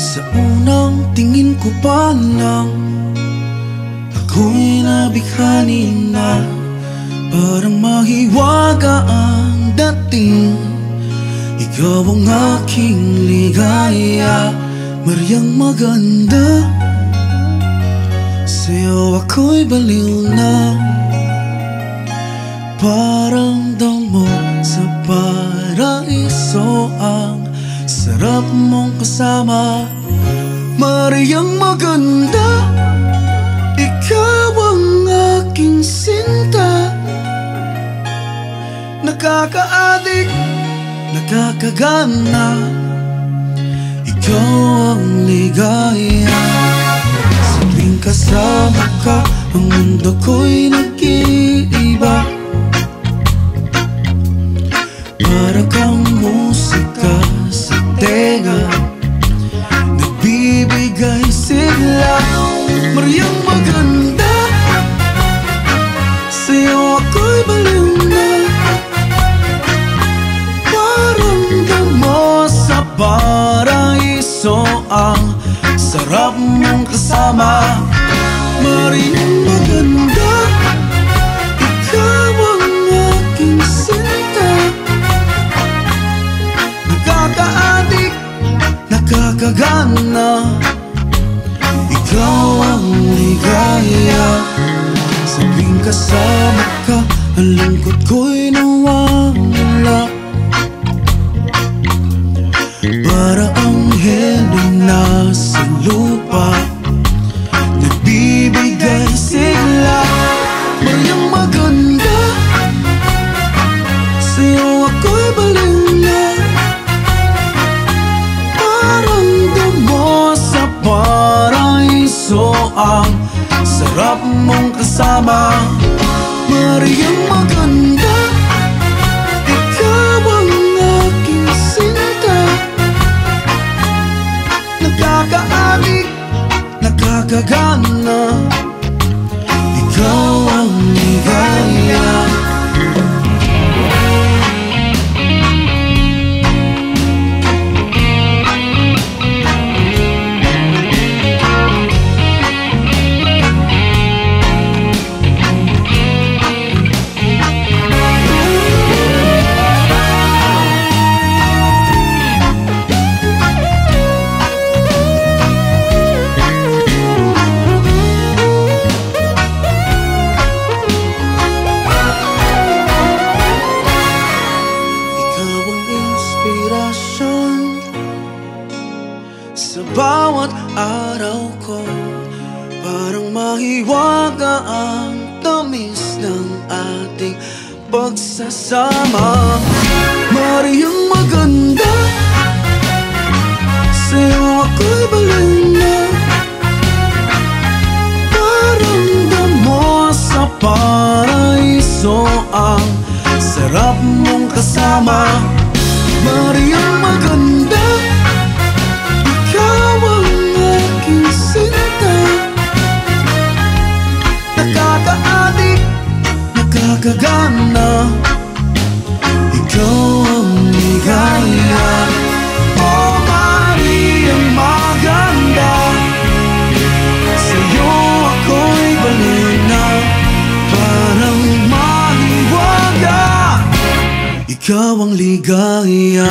Sa unang tingin ko pa lang, ako'y nabighani na. Parang mahiwaga ang dating, ikaw ang aking ligaya. Mariang maganda, sa'yo ako'y baliw na. Parang damo sa paraiso, ang sarap mong kasama. Mariang maganda, ikaw ang aking sinta. Nakaka-adik, nakakagana, ikaw ang ligaya. Sa tuwing kasama ka, ang mundo ko'y nag-iiba. Para kang musika sa tenga, nagbibigay sigla. Mariang maganda, sa'yo ako'y baliw na. Parang damo sa paraiso, ang sarap mong kasama. Mariang maganda, ikaw ang aking sinta. Nakaka-adik, nakakagana, ikaw ang ligaya. Sa tuwing kasama ka, ang lungkot ko'y nawawala. Para anghel na nasa lupa, nagbibigay sigla. Mariang maganda, sa'yo ako'y baliw na. Parang damo sa paraiso, ang sarap mong kasama. Mariang maganda, ikaw ang aking sinta. Nakaka-adik, nakakagana, ikaw ang ligaya. Sa bawat araw ko, parang mahiwaga ang tamis ng ating pagsasama. Mariang maganda, sa'yo ako'y baliw na. Parang damo sa paraiso, ang sarap mong kasama. Mariang maganda, ikaw ang aking sinta. Nakaka-adik, nakakagana, ikaw ang ligaya. Oh, Mariang maganda, sa'yo ako'y baliw na. Parang mahiwaga, ikaw ang ligaya.